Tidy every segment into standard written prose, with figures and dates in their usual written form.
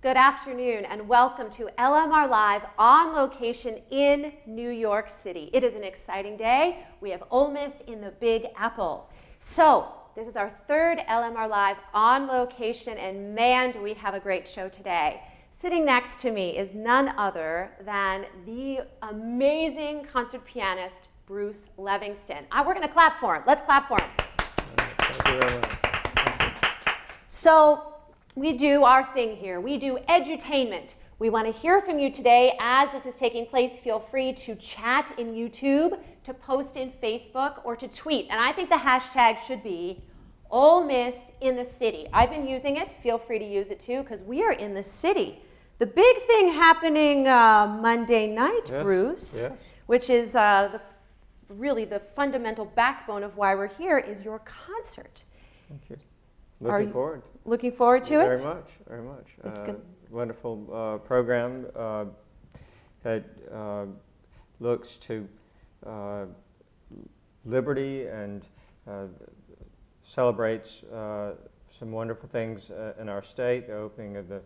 good afternoon, and welcome to LMR Live on location in New York City. It is an exciting day. We have Ole Miss in the Big Apple. So, this is our third LMR Live on location, and man, do we have a great show today. Sitting next to me is none other than the amazing concert pianist, Bruce Levingston. We're going to clap for him. Let's clap for him. Thank you very much. So, we do our thing here. We do edutainment. We want to hear from you today. As this is taking place, feel free to chat in YouTube, to post in Facebook, or to tweet. And I think the hashtag should be Ole Miss in the City. I've been using it. Feel free to use it too, because we are in the city. The big thing happening Monday night, yes, Bruce, yes. which is really the fundamental backbone of why we're here, is your concert. Thank you. Looking forward. Looking forward to it? Very much, very much. That's good. Wonderful program that looks to liberty and celebrates some wonderful things in our state. The opening of the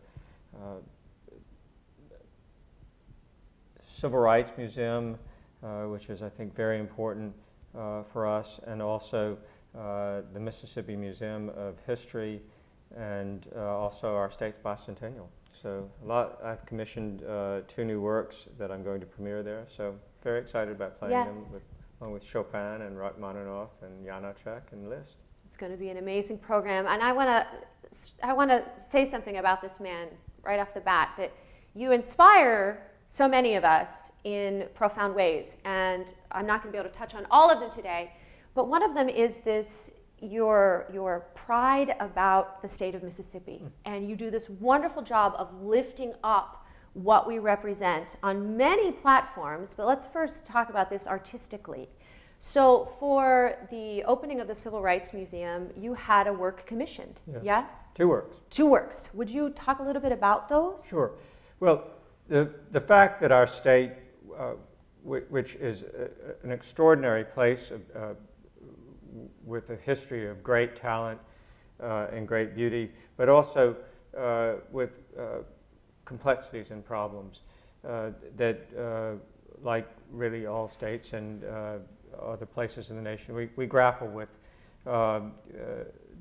Civil Rights Museum, which is, I think, very important for us, and also the Mississippi Museum of History, and also our state's bicentennial. So I've commissioned 2 new works that I'm going to premiere there. So very excited about playing them along with Chopin and Rachmaninoff and Janacek and Liszt. It's going to be an amazing program, and I want to say something about this man right off the bat, that you inspire so many of us in profound ways, and I'm not going to be able to touch on all of them today, but one of them is this, your pride about the state of Mississippi, and you do this wonderful job of lifting up what we represent on many platforms, but let's first talk about this artistically. So for the opening of the Civil Rights Museum, you had a work commissioned, yes? 2 works. 2 works. Would you talk a little bit about those? Sure. Well, the fact that our state, which is an extraordinary place with a history of great talent and great beauty, but also with complexities and problems that, like really all states and other places in the nation, we grapple with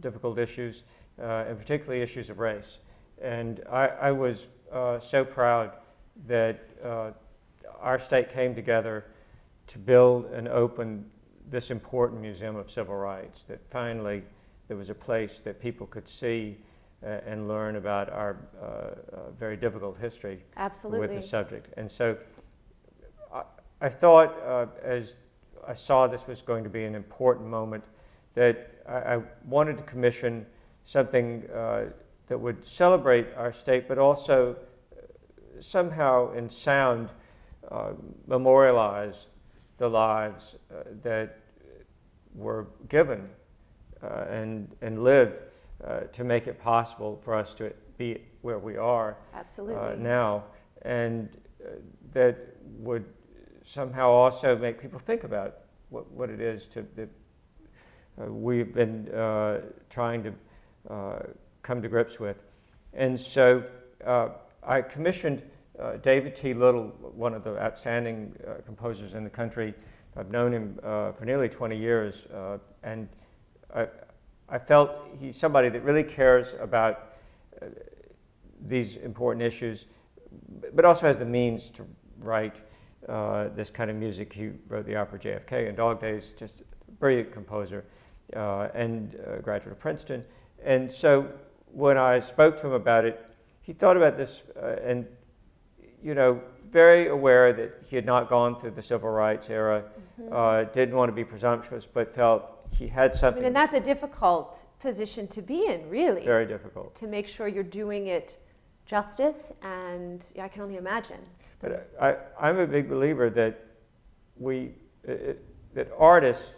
difficult issues, and particularly issues of race. And I was so proud that our state came together to build and open this important museum of civil rights, that finally there was a place that people could see and learn about our very difficult history Absolutely. with the subject. And so I thought, as I saw this was going to be an important moment, that I wanted to commission something that would celebrate our state, but also somehow in sound memorialize the lives that were given and lived to make it possible for us to be where we are now, and that would somehow also make people think about what it is that we've been trying to come to grips with. And so I commissioned David T. Little, one of the outstanding composers in the country. I've known him for nearly 20 years, and I felt he's somebody that really cares about these important issues, but also has the means to write this kind of music. He wrote the opera JFK and Dog Days, just a brilliant composer, and a graduate of Princeton. And so when I spoke to him about it, he thought about this and, very aware that he had not gone through the civil rights era, didn't want to be presumptuous, but felt he had something. And that's a difficult position to be in, really. Very difficult. To make sure you're doing it justice, and I can only imagine. But I'm a big believer that that artists,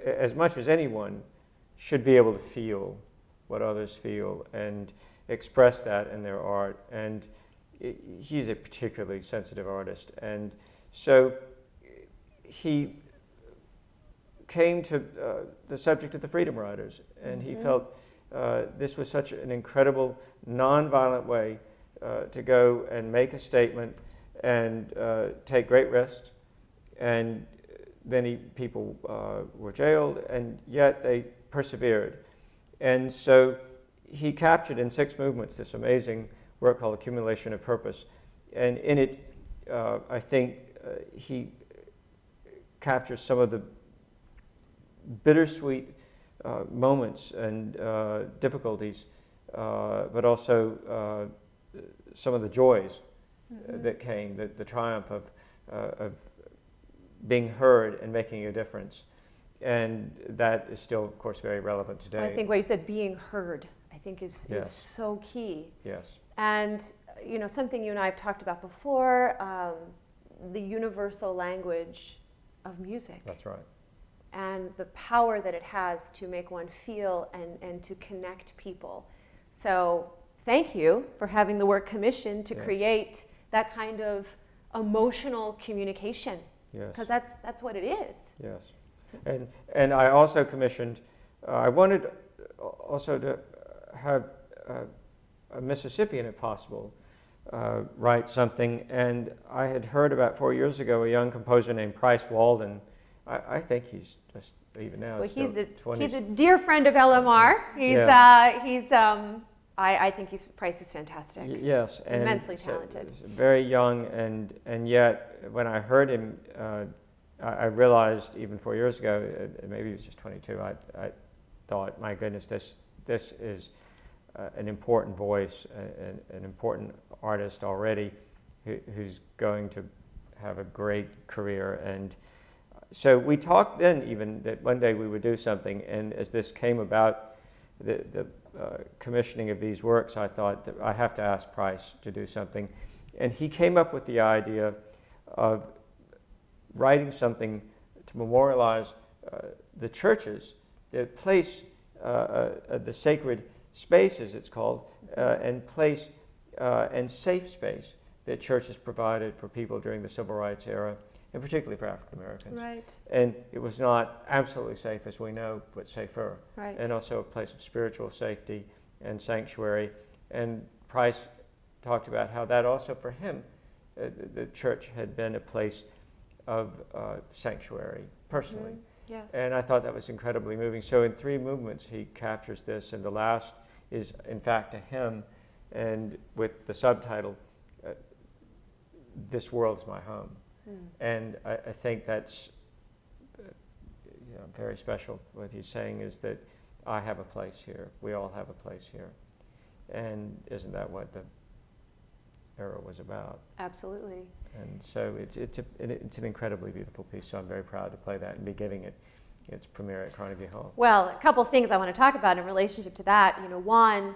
as much as anyone, should be able to feel what others feel and express that in their art. And he's a particularly sensitive artist, and so he came to the subject of the Freedom Riders, and he felt this was such an incredible, nonviolent way to go and make a statement and take great risks. And many people were jailed, and yet they persevered. And so he captured in 6 movements this amazing work called Accumulation of Purpose. And in it, I think he captures some of the bittersweet moments and difficulties, but also some of the joys that came, the triumph of being heard and making a difference. And that is still, of course, very relevant today. I think what you said, being heard, I think is so key. Yes. And, you know, something you and I have talked about before, the universal language of music. That's right. And the power that it has to make one feel and to connect people. So thank you for having the work commissioned to create that kind of emotional communication. Yes. Because that's what it is. Yes. And I also commissioned, I wanted also to have a Mississippian, if possible, write something. And I had heard about 4 years ago a young composer named Price Walden. I think he's just, even now, well, he's a a dear friend of LMR. I think Price is fantastic. Yes. And immensely talented. Very young, and yet when I heard him, I realized even 4 years ago, maybe he was just 22, I thought, my goodness, this is an important voice, an important artist already, who's going to have a great career. And so we talked then even that one day we would do something, and as this came about, the commissioning of these works, I thought that I have to ask Price to do something. And he came up with the idea of writing something to memorialize the churches, the place, the sacred spaces, it's called, and place and safe space that churches provided for people during the Civil Rights era, and particularly for African Americans. Right. And it was not absolutely safe, as we know, but safer. Right. And also a place of spiritual safety and sanctuary. And Price talked about how that also for him, the church had been a place of sanctuary, personally. Mm-hmm. Yes. And I thought that was incredibly moving. So in 3 movements, he captures this, and the last is, in fact, a hymn, and with the subtitle, "This World's My Home." And I think that's very special. What he's saying is that I have a place here. We all have a place here. And isn't that what the era was about? Absolutely. And so it's an incredibly beautiful piece, so I'm very proud to play that and be giving it its premiere at Carnegie Hall. Well, a couple things I want to talk about in relationship to that. You know, one,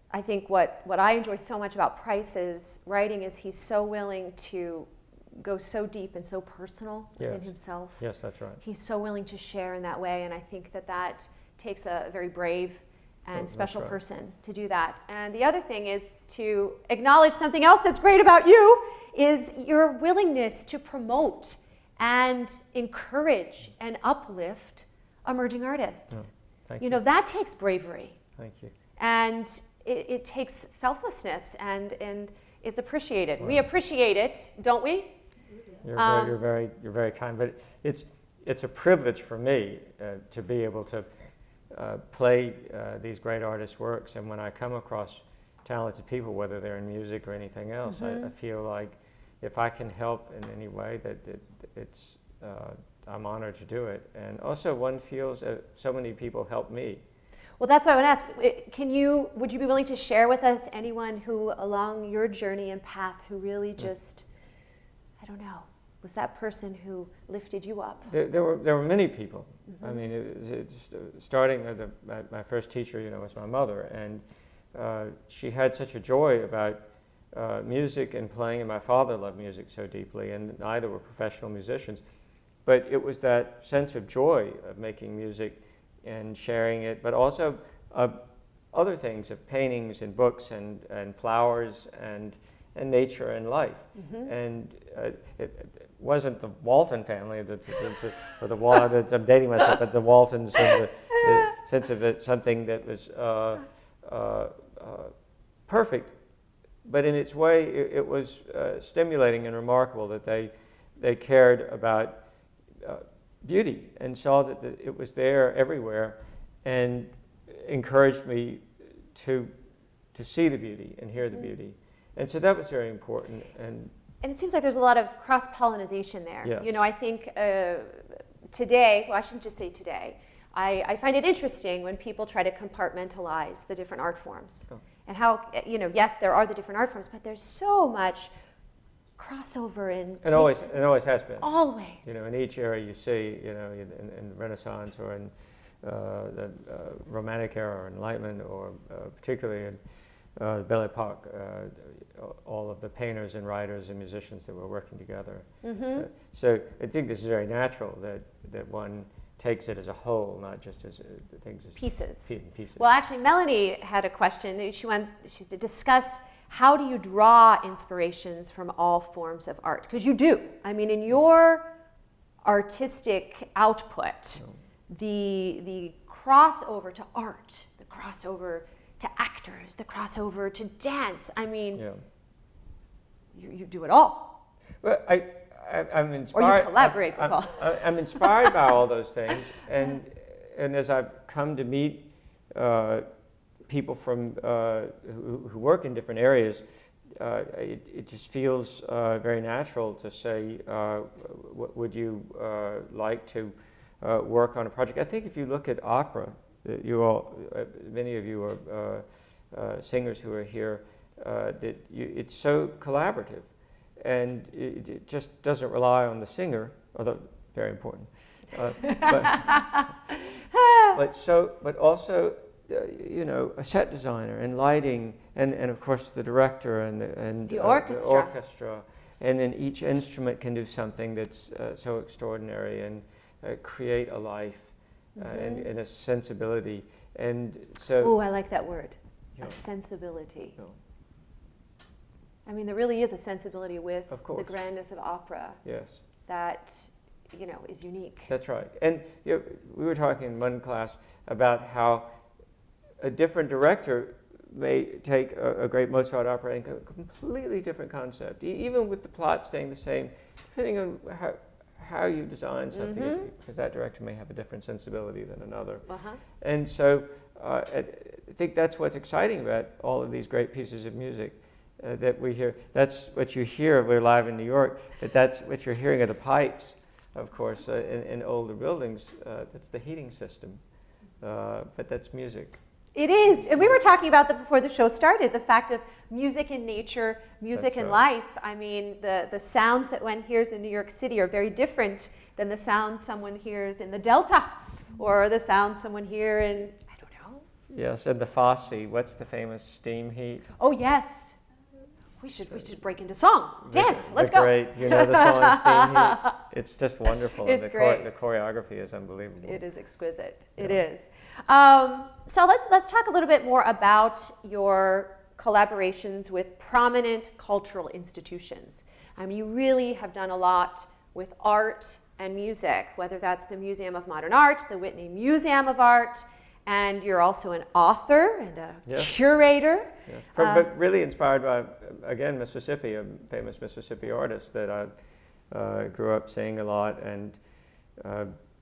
I think what I enjoy so much about Price's writing is he's so willing to go so deep and so personal in himself. Yes, that's right. He's so willing to share in that way, and I think that takes a very brave and special person to do that. And the other thing is to acknowledge something else that's great about you is your willingness to promote and encourage and uplift emerging artists. Oh, thank you know, that takes bravery. Thank you. And it takes selflessness, and it's appreciated. Wow. We appreciate it, don't we? You're very kind, but it's a privilege for me to be able to play these great artists' works, and when I come across talented people, whether they're in music or anything else, I feel like if I can help in any way, that I'm honored to do it. And also, one feels so many people help me. Well, that's what I would ask. Would you be willing to share with us anyone who, along your journey and path, who really just, I don't know, was that person who lifted you up? There were many people. I mean, starting with my first teacher, was my mother, and she had such a joy about music and playing, and my father loved music so deeply, and neither were professional musicians. But it was that sense of joy of making music and sharing it, but also other things, of paintings and books and flowers and nature and life. And it wasn't the Walton family, I'm dating myself, but the Waltons and the sense of it, something that was perfect, but in its way, it was stimulating and remarkable that they cared about beauty and saw that it was there everywhere, and encouraged me to see the beauty and hear the beauty. And so that was very important. And it seems like there's a lot of cross-pollination there. Yes. You know, I think today, well, I shouldn't just say today, I find it interesting when people try to compartmentalize the different art forms. Oh. And how, you know, yes, there are the different art forms, but there's so much crossover and always has been. Always. You know, in each era you see, you know, in Renaissance or in the Romantic era or Enlightenment, or particularly in the Belle Epoque, all of the painters and writers and musicians that were working together. Mm-hmm. So I think this is very natural that one takes it as a whole, not just as things as pieces. Pieces. Well, actually, Melanie had a question. She's to discuss, how do you draw inspirations from all forms of art? Because you do. I mean, in your artistic output, the crossover to art, the crossover to actors, the crossover to dance. I mean, you do it all. Well, I'm inspired. Or you collaborate with all. I'm inspired by all those things, and as I've come to meet people from who work in different areas, it just feels very natural to say, would you like to work on a project? I think if you look at opera, you all, many of you are singers who are here, it's so collaborative, and it just doesn't rely on the singer, although very important. But also, you know, a set designer and lighting, and of course the director and the orchestra, and then each instrument can do something that's so extraordinary and create a life and a sensibility, and so. Oh, I like that word, a sensibility. I mean, there really is a sensibility with the grandness of opera. Yes. That, you know, is unique. That's right. And you know, we were talking in one class about how a different director may take a great Mozart opera and a completely different concept, even with the plot staying the same, depending on how you design something, because that director may have a different sensibility than another. And so I think that's what's exciting about all of these great pieces of music. That we hear. That's what you hear. We're live in New York. That's what you're hearing of the pipes, of course, in older buildings. That's the heating system, but that's music. It is, and we were talking about that before the show started. The fact of music in nature, music in life. I mean, the sounds that one hears in New York City are very different than the sounds someone hears in the Delta, or the sounds someone hears in, I don't know. Yes, and the Fosse. What's the famous steam heat? Oh yes. We should break into song, dance. Let's go. Great, you know the song Steam Heat. It's just wonderful. It's great. The choreography is unbelievable. It is exquisite. Yeah. It is. So let's talk a little bit more about your collaborations with prominent cultural institutions. I mean, you really have done a lot with art and music, whether that's the Museum of Modern Art, the Whitney Museum of Art, and you're also an author and a curator. Yes. But really inspired by, again, Mississippi, a famous Mississippi artist that I grew up seeing a lot, and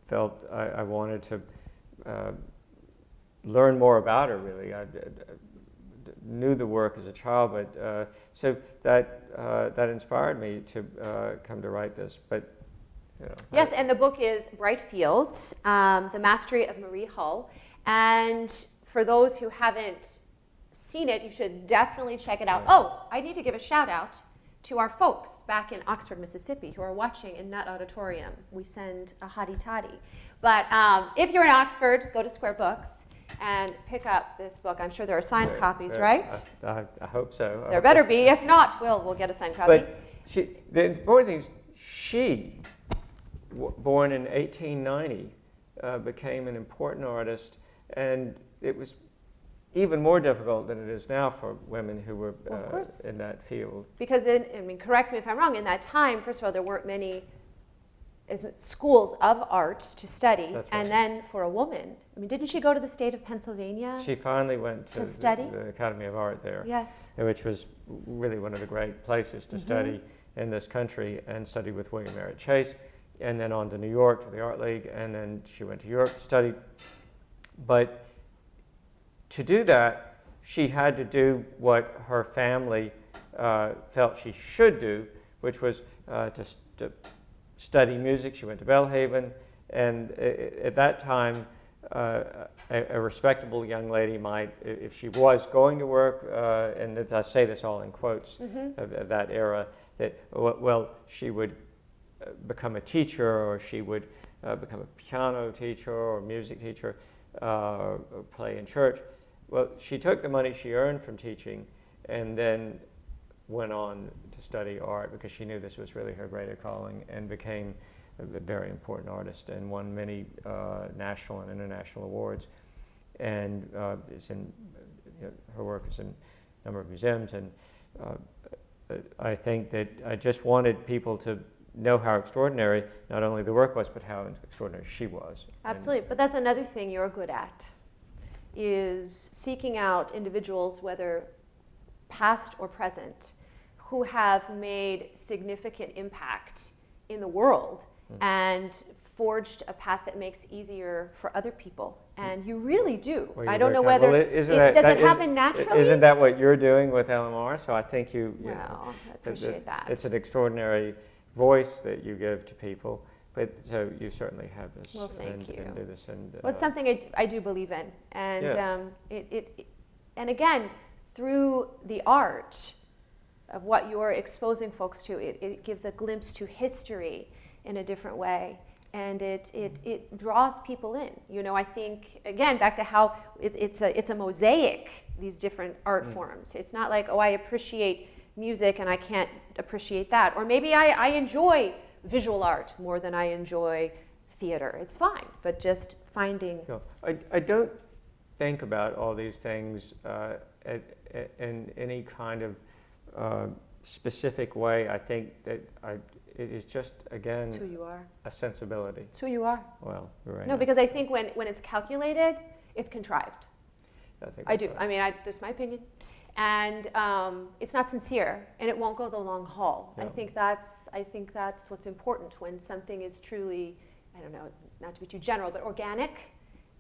felt I wanted to learn more about her, really. I knew the work as a child, but so that inspired me to come to write this. But you know, yes, and the book is Bright Fields, The Mastery of Marie Hull. And for those who haven't seen it, you should definitely check it out. Oh, I need to give a shout out to our folks back in Oxford, Mississippi, who are watching in Nut Auditorium. We send a hottie toddy. But if you're in Oxford, go to Square Books and pick up this book. I'm sure there are signed copies, right? I hope so. There better be. If not, we'll get a signed copy. But the important thing is she, born in 1890, became an important artist. And it was even more difficult than it is now for women who were in that field. Because, correct me if I'm wrong, in that time, first of all, there weren't many schools of art to study, That's and right. then for a woman, I mean, didn't she go to the state of Pennsylvania? She finally went to study? the Academy of Art there, Yes. which was really one of the great places to study in this country, and studied with William Merritt Chase, and then on to New York to the Art League, and then she went to Europe to study. But to do that, she had to do what her family felt she should do, which was to study music. She went to Belhaven, and at that time, a respectable young lady might, if she was going to work, and I say this all in quotes of that era, that, well, she would become a teacher, or she would become a piano teacher or music teacher, or play in church. Well, she took the money she earned from teaching and then went on to study art, because she knew this was really her greater calling, and became a very important artist and won many national and international awards. And is in, her work is in a number of museums. And I think that I just wanted people to know how extraordinary not only the work was, but how extraordinary she was. Absolutely. But that's another thing you're good at, is seeking out individuals, whether past or present, who have made significant impact in the world and forged a path that makes easier for other people. And you really do. Well, I don't know whether, does it happen naturally? Isn't that what you're doing with LMR? So I think Well, I appreciate that. It's an extraordinary voice that you give to people. But so you certainly have this. Well, thank you. And do this, and, well, it's something I do believe in. And yes. And again, through the art of what you're exposing folks to, it gives a glimpse to history in a different way. And it draws people in. I think, again, back to how it's a mosaic, these different art forms. It's not like, oh, I appreciate music and I can't appreciate that. Or maybe I enjoy visual art more than I enjoy theater. It's fine, but just finding... No, I don't think about all these things in any kind of specific way. I think that it is just, again, it's who you are. A sensibility. It's who you are. Well, you're right. No, because I think when it's calculated, it's contrived. I do. Right. I mean, that's my opinion. And it's not sincere, and it won't go the long haul. No. I think that's what's important when something is truly, I don't know, not to be too general, but organic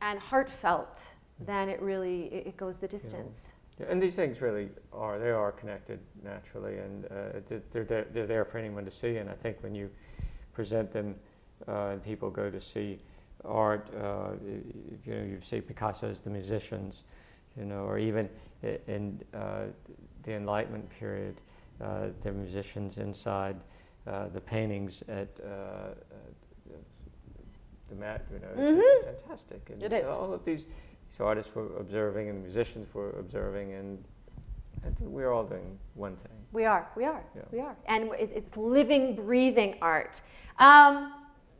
and heartfelt. Then it goes the distance. Yeah, and these things really are connected naturally, and they're there for anyone to see. And I think when you present them and people go to see art, you see Picasso's The Musicians, or even in the Enlightenment period, the musicians inside the paintings at the Met. It's fantastic. And it is. All of these artists were observing, and musicians were observing, and I think we're all doing one thing. We are. Yeah. And it's living, breathing art.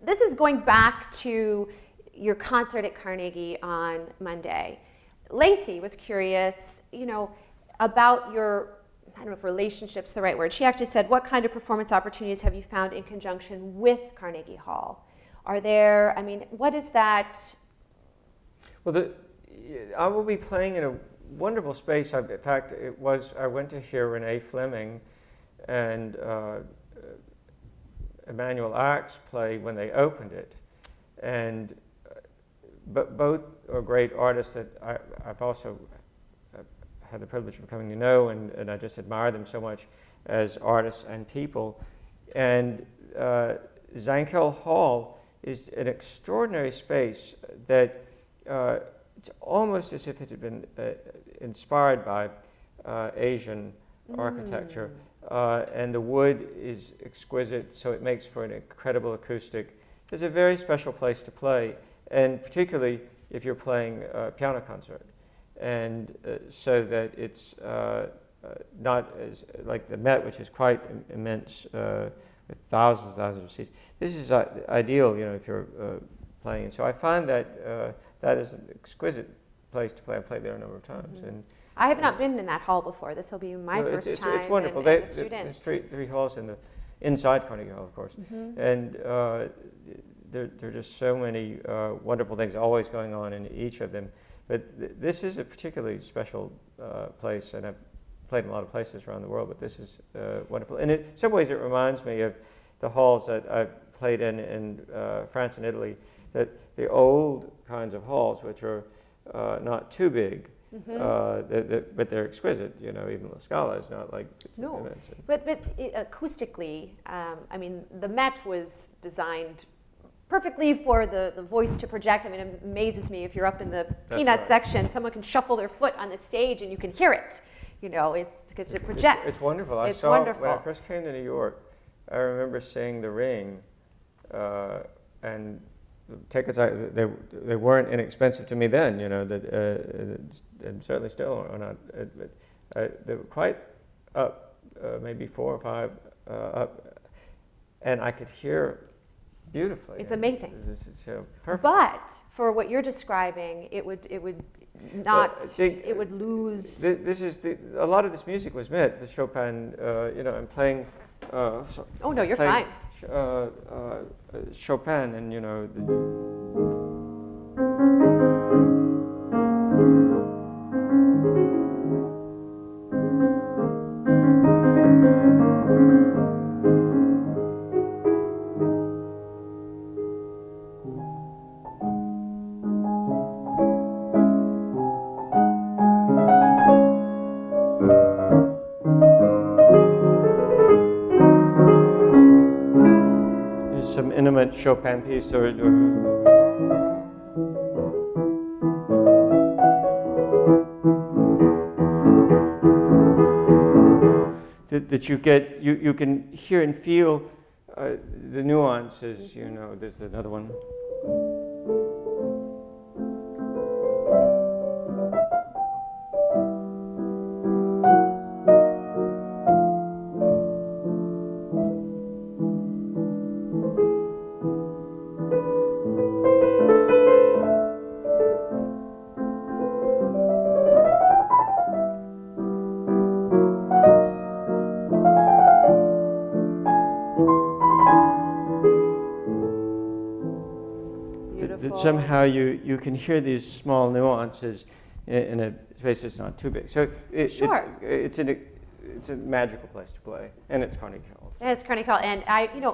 This is going back to your concert at Carnegie on Monday. Lacey was curious, about your, I don't know if relationship's the right word. She actually said, what kind of performance opportunities have you found in conjunction with Carnegie Hall? Are there, what is that? Well, I will be playing in a wonderful space. In fact, I went to hear Renee Fleming and Emanuel Axe play when they opened it. And but both are great artists that I've also had the privilege of coming to know, and I just admire them so much as artists and people. And Zankel Hall is an extraordinary space that it's almost as if it had been inspired by Asian architecture. And the wood is exquisite, so it makes for an incredible acoustic. It's a very special place to play, and particularly if you're playing a piano concert. And so that it's not as like the Met, which is quite immense with thousands of seats. This is ideal, if you're playing. And so I find that that is an exquisite place to play. I've played there a number of times. And I have not been in that hall before. This will be my first time. It's wonderful. And the students. There's three halls inside Carnegie Hall, of course. And there are just so many wonderful things always going on in each of them. But this is a particularly special place, and I've played in a lot of places around the world, but this is wonderful. And in some ways it reminds me of the halls that I've played in France and Italy, that the old kinds of halls, which are not too big, but they're exquisite. You know, even La Scala is not like it's immense. But acoustically, I mean, the Met was designed perfectly for the voice to project. I mean, it amazes me if you're up in the peanut section, someone can shuffle their foot on the stage and you can hear it. You know, it's because it projects. It's wonderful. It's wonderful. When I first came to New York, I remember seeing The Ring, and tickets, they weren't inexpensive to me then, you know, and certainly still are not. They were quite up, maybe 4 or 5 up, and I could hear beautifully. It's amazing. Perfect. But for what you're describing, it would not. It would lose. This is a lot of this music was meant. The Chopin, you know, I'm playing. Oh no, you're fine. Chopin, and you know. Some intimate Chopin piece, or that you get, you can hear and feel the nuances. You know, there's another one. Somehow you can hear these small nuances in a space that's not too big. So it's a magical place to play, and it's Carnegie Hall. Yeah, it's Carnegie Hall, and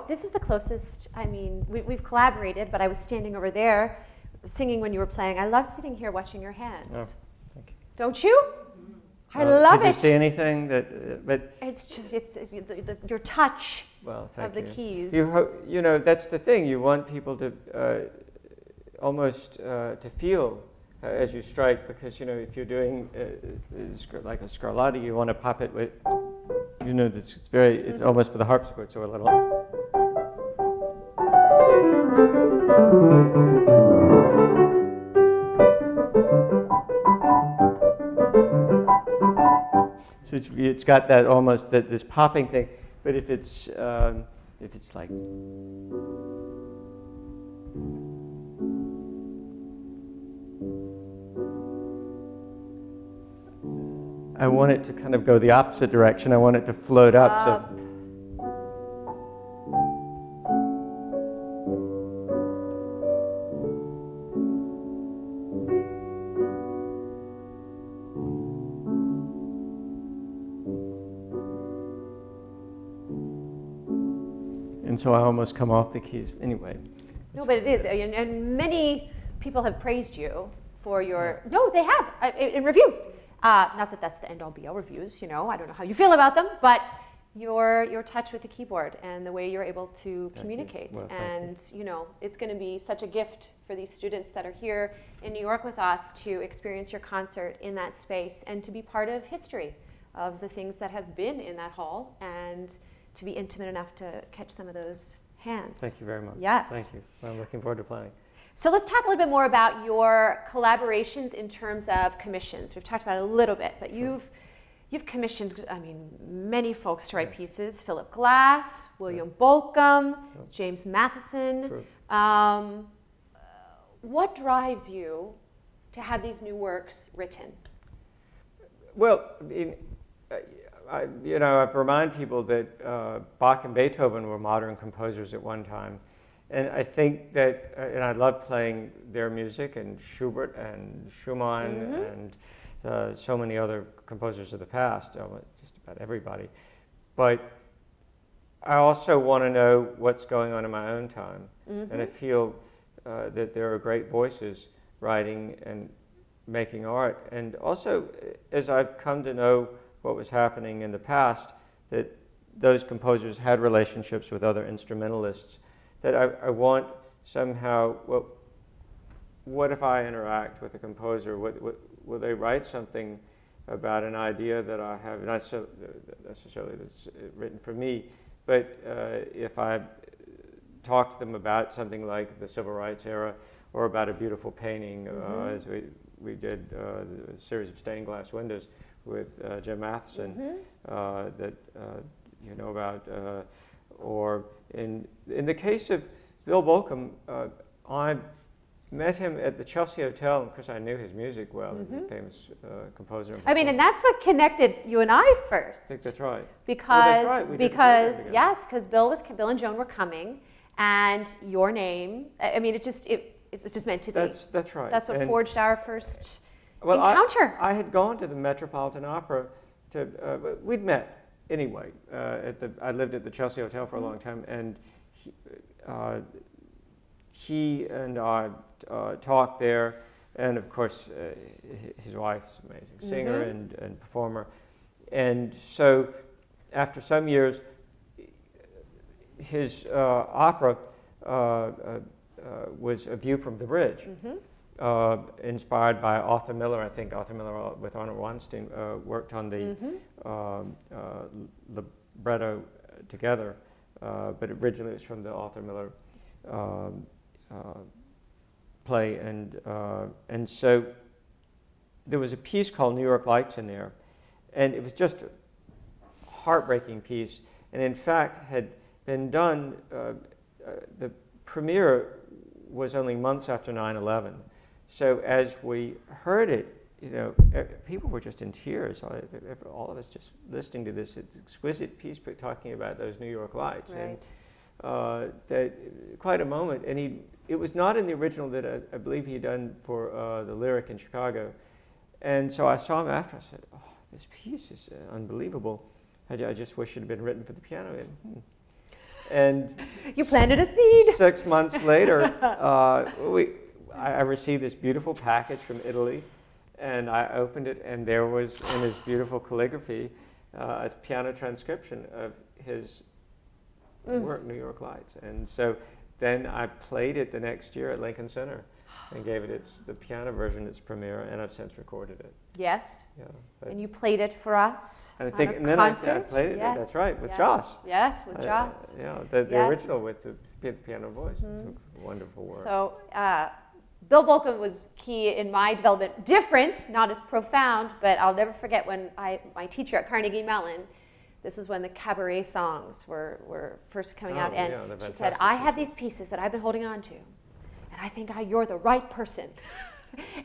this is the closest. I mean, we've collaborated, but I was standing over there, singing when you were playing. I love sitting here watching your hands. Oh, thank you. Don't you? I love it. Did you see anything that? But it's just your touch of the keys. You know, that's the thing. You want people to. Almost to feel as you strike, because you know, if you're doing like a scarlatti, you want to pop it with, you know, it's almost with a harpsichord, so a little. So it's got that almost this popping thing, but if it's like. I want it to kind of go the opposite direction. I want it to float up. And so I almost come off the keys anyway. No, but it is, and many people have praised you for your. No, they have in reviews. Not that that's the end-all be-all reviews, you know, I don't know how you feel about them, but your touch with the keyboard and the way you're able to communicate. Well, and, you know, it's going to be such a gift for these students that are here in New York with us to experience your concert in that space and to be part of history of the things that have been in that hall and to be intimate enough to catch some of those hands. Thank you very much. Yes. Thank you. I'm looking forward to playing. So let's talk a little bit more about your collaborations in terms of commissions. We've talked about it a little bit, but you've commissioned, I mean, many folks to write pieces: Philip Glass, William Bolcom, James Matheson. What drives you to have these new works written? Well, I remind people that Bach and Beethoven were modern composers at one time. And I think that, and I love playing their music, and Schubert and Schumann and so many other composers of the past, just about everybody. But I also want to know what's going on in my own time. And I feel that there are great voices writing and making art. And also, as I've come to know what was happening in the past, that those composers had relationships with other instrumentalists, that I want somehow, well, what if I interact with a composer? Will they write something about an idea that I have, not so necessarily that's written for me, but if I talk to them about something like the Civil Rights era, or about a beautiful painting, as we did a series of stained glass windows with Jim Matheson, that you know about, or in the case of Bill Bolcom, I met him at the Chelsea Hotel, and of course I knew his music well, the famous composer. I mean, and that's what connected you and I first. I think that's right. Because, well, that's right. because Bill and Joan were coming, and your name, I mean, it was just meant to be. That's right. That's what forged our first encounter. I had gone to the Metropolitan Opera we'd met anyway. I lived at the Chelsea Hotel for a long time, and he and I talked there, and of course his wife's an amazing singer and performer. And so after some years, his opera was A View from the Bridge, inspired by Arthur Miller. I think Arthur Miller with Arnold Weinstein worked on the libretto together, but originally it was from the Arthur Miller play, and so there was a piece called New York Lights in there, and it was just a heartbreaking piece, and in fact had been done, the premiere was only months after 9/11. So as we heard it, you know, people were just in tears, all of us just listening to this exquisite piece talking about those New York lights. Right. And that quite a moment, and it was not in the original that I believe he had done for the Lyric in Chicago. And so I saw him after, I said, oh, this piece is unbelievable. I just wish it had been written for the piano. And you planted a seed. 6 months later, I received this beautiful package from Italy, and I opened it, and there was, in his beautiful calligraphy, a piano transcription of his work, New York Lights. And so then I played it the next year at Lincoln Center and gave it the piano version, its premiere, and I've since recorded it. Yes. Yeah. And you played it for us. And I think, and then I played it. Yes. That's right, with Joss. Yes, with Joss. The original with the piano voice. Wonderful work. So Bill Bolcom was key in my development. Different, not as profound, but I'll never forget when my teacher at Carnegie Mellon. This was when the cabaret songs were first coming out, and she said, "I have these pieces that I've been holding on to, and I think you're the right person."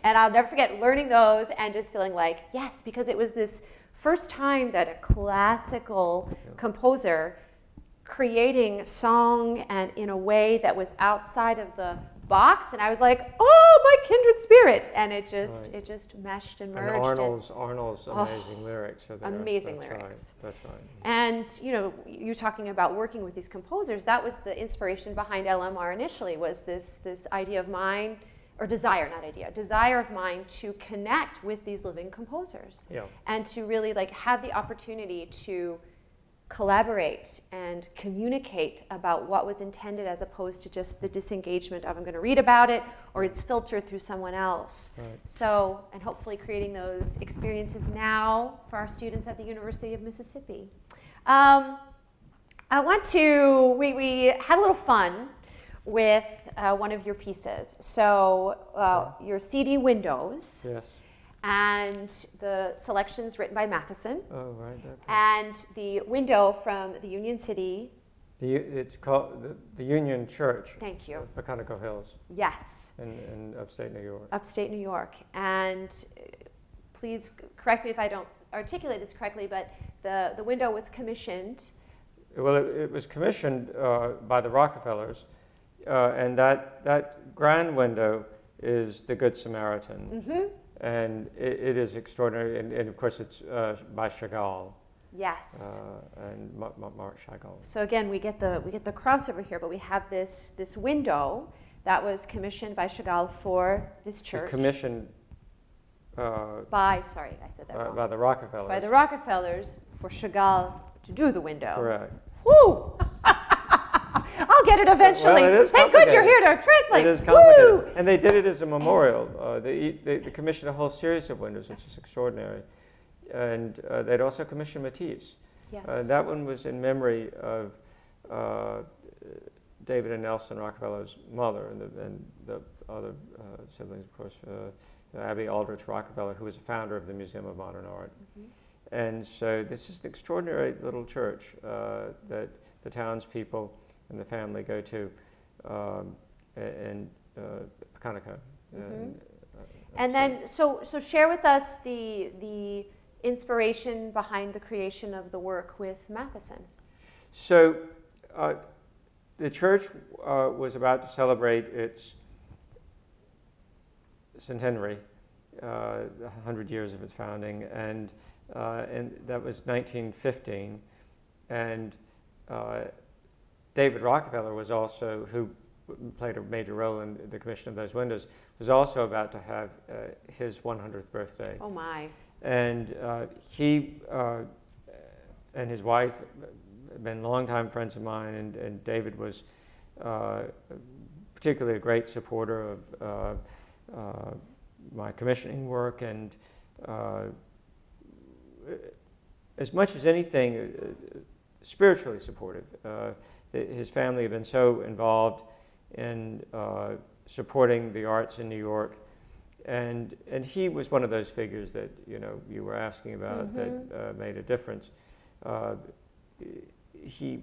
And I'll never forget learning those and just feeling like, yes, because it was this first time that a classical composer creating song and in a way that was outside of the box, and I was like, oh, my kindred spirit, and it just meshed and merged. And Arnold's amazing lyrics are there. Amazing lyrics. That's right. And you're talking about working with these composers. That was the inspiration behind LMR initially, was this idea of mine, or desire of mine to connect with these living composers, and to really have the opportunity to collaborate and communicate about what was intended, as opposed to just the disengagement of I'm going to read about it, or it's filtered through someone else. Right. So, and hopefully creating those experiences now for our students at the University of Mississippi. We had a little fun with one of your pieces. So your CD Windows. Yes. And the selections written by Matheson. Oh, right. Okay. And the window from the Union City. It's called the Union Church. Thank you. Peconico Hills. Yes. In upstate New York. Upstate New York. And please correct me if I don't articulate this correctly, but the window was commissioned. Well, it was commissioned by the Rockefellers and that grand window is the Good Samaritan. Mm-hmm. And it is extraordinary, and of course it's by Chagall. Yes. And Marc Chagall. So again, we get the crossover here, but we have this window that was commissioned by Chagall for this church. Commissioned by the Rockefellers. By the Rockefellers for Chagall to do the window. Correct. Woo! I'll get it eventually. Well, it is Thank good you're here to translate. It is complicated. Woo! And they did it as a memorial. They commissioned a whole series of windows, which is extraordinary. And they'd also commissioned Matisse. Yes. That one was in memory of David and Nelson Rockefeller's mother, and the other siblings, of course, Abby Aldrich Rockefeller, who was a founder of the Museum of Modern Art. Mm-hmm. And so this is an extraordinary little church that the townspeople and the family go to in Peconico. Mm-hmm. And then, so share with us the inspiration behind the creation of the work with Matheson. So the church was about to celebrate its centenary, 100 years of its founding, and that was 1915. And David Rockefeller was also, who played a major role in the commission of those windows, was also about to have his 100th birthday. Oh my. And he and his wife had been longtime friends of mine, and David was particularly a great supporter of my commissioning work, and as much as anything, spiritually supportive. His family had been so involved in supporting the arts in New York, and he was one of those figures that you were asking about, mm-hmm. that made a difference. He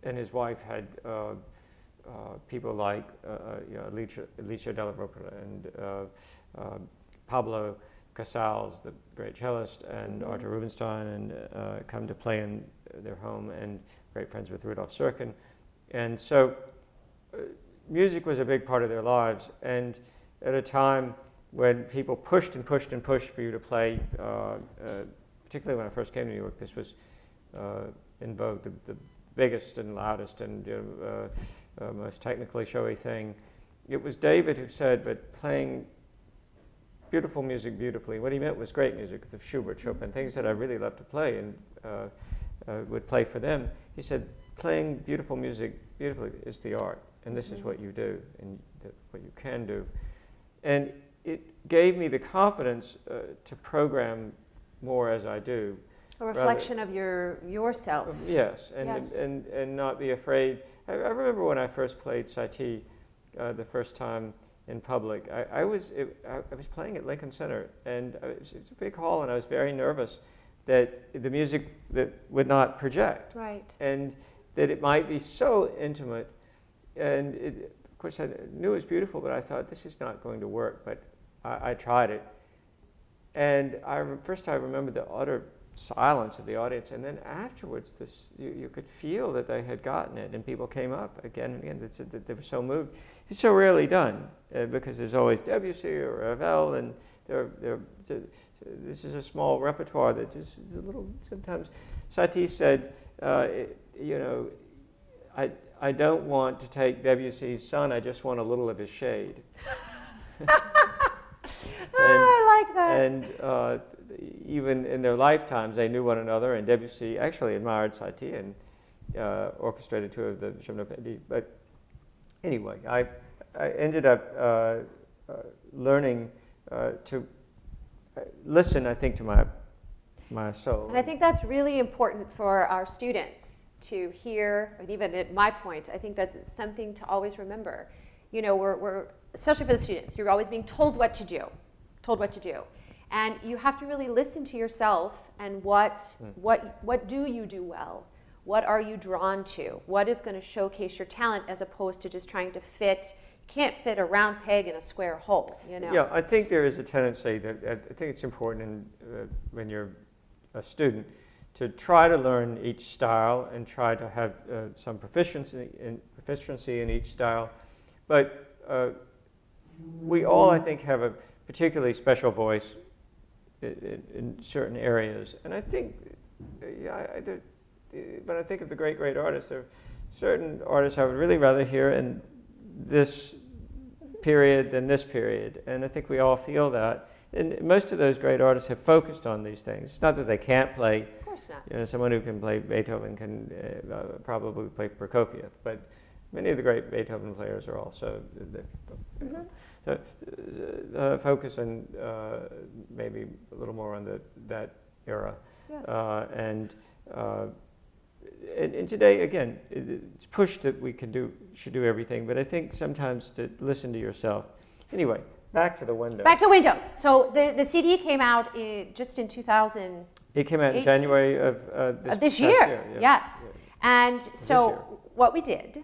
and his wife had people like Alicia Della Roca and Pablo Casals, the great cellist, and mm-hmm. Arthur Rubinstein, and come to play in their home, and great friends with Rudolf Serkin. And so music was a big part of their lives, and at a time when people pushed and pushed and pushed for you to play, particularly when I first came to New York, this was in vogue, the biggest and loudest and most technically showy thing. It was David who said, but playing beautiful music beautifully, what he meant was great music, the Schubert, Chopin, things that I really love to play and would play for them. He said, playing beautiful music beautifully is the art, and this mm-hmm. is what you do, and what you can do. And it gave me the confidence to program more as I do. A reflection of yourself. Yes, and not be afraid. I remember when I first played Satie the first time in public. I was playing at Lincoln Center, and it's a big hall, and I was very nervous that the music that would not project, right, and that it might be so intimate. And of course, I knew it was beautiful, but I thought this is not going to work. But I tried it, and first I remember the utter silence of the audience, and then afterwards, you could feel that they had gotten it, and people came up again and again that said that they were so moved. It's so rarely done because there's always Debussy or Ravel, and this is a small repertoire that just is a little. Sometimes Satie said, I don't want to take Debussy's sun. I just want a little of his shade. I like that. And even in their lifetimes, they knew one another, and Debussy actually admired Satie and orchestrated two of the Gymnopédies. But anyway, I ended up learning to listen, I think, to my soul. And I think that's really important for our students to hear, and even at my point, I think that's something to always remember. We're especially for the students, you're always being told what to do. And you have to really listen to yourself and what do you do well? What are you drawn to? What is going to showcase your talent as opposed to just trying to fit? You can't fit a round peg in a square hole, Yeah, I think there is a tendency that I think it's important when you're a student to try to learn each style and try to have some proficiency in each style. But we all, I think, have a particularly special voice in certain areas. And I think, when I think of the great artists, there are certain artists I would really rather hear in this period than this period. And I think we all feel that. And most of those great artists have focused on these things. It's not that they can't play. Of course not. You know, someone who can play Beethoven can probably play Prokofiev, but many of the great Beethoven players are also focus on maybe a little more on that era. Yes. And today, again, it's pushed that we should do everything, but I think sometimes to listen to yourself. Anyway, back to the window. Back to Windows. So the CD came out just in 2000. It came out in January of this year. Yeah. Yes. And so what we did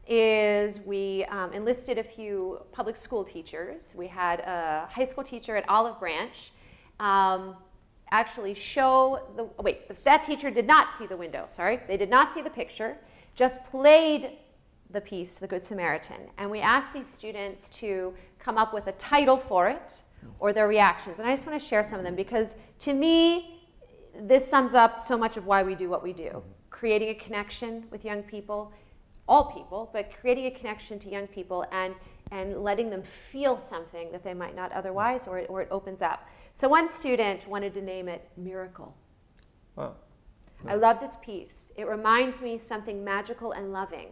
is we enlisted a few public school teachers. We had a high school teacher at Olive Branch actually that teacher did not see the window, sorry. They did not see the picture, just played the piece, The Good Samaritan. And we asked these students to come up with a title for it or their reactions. And I just want to share some of them because to me, this sums up so much of why we do what we do. Creating a connection with young people, all people, but creating a connection to young people and letting them feel something that they might not otherwise, or it opens up. So one student wanted to name it Miracle. Wow. I love this piece. It reminds me something magical and loving.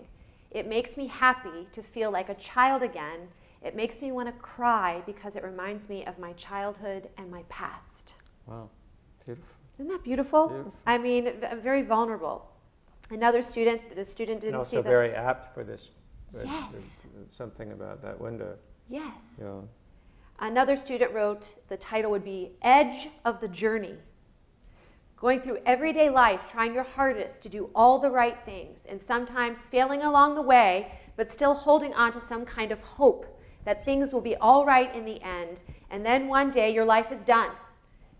It makes me happy to feel like a child again. It makes me want to cry because it reminds me of my childhood and my past. Wow, beautiful. Isn't that beautiful? Beautiful. I mean, very vulnerable. Another student, the student didn't see the... And also very apt for this. Yes. Something about that window. Yes. Yeah. Another student wrote the title would be Edge of the Journey. Going through everyday life, trying your hardest to do all the right things, and sometimes failing along the way, but still holding on to some kind of hope that things will be all right in the end. And then one day your life is done,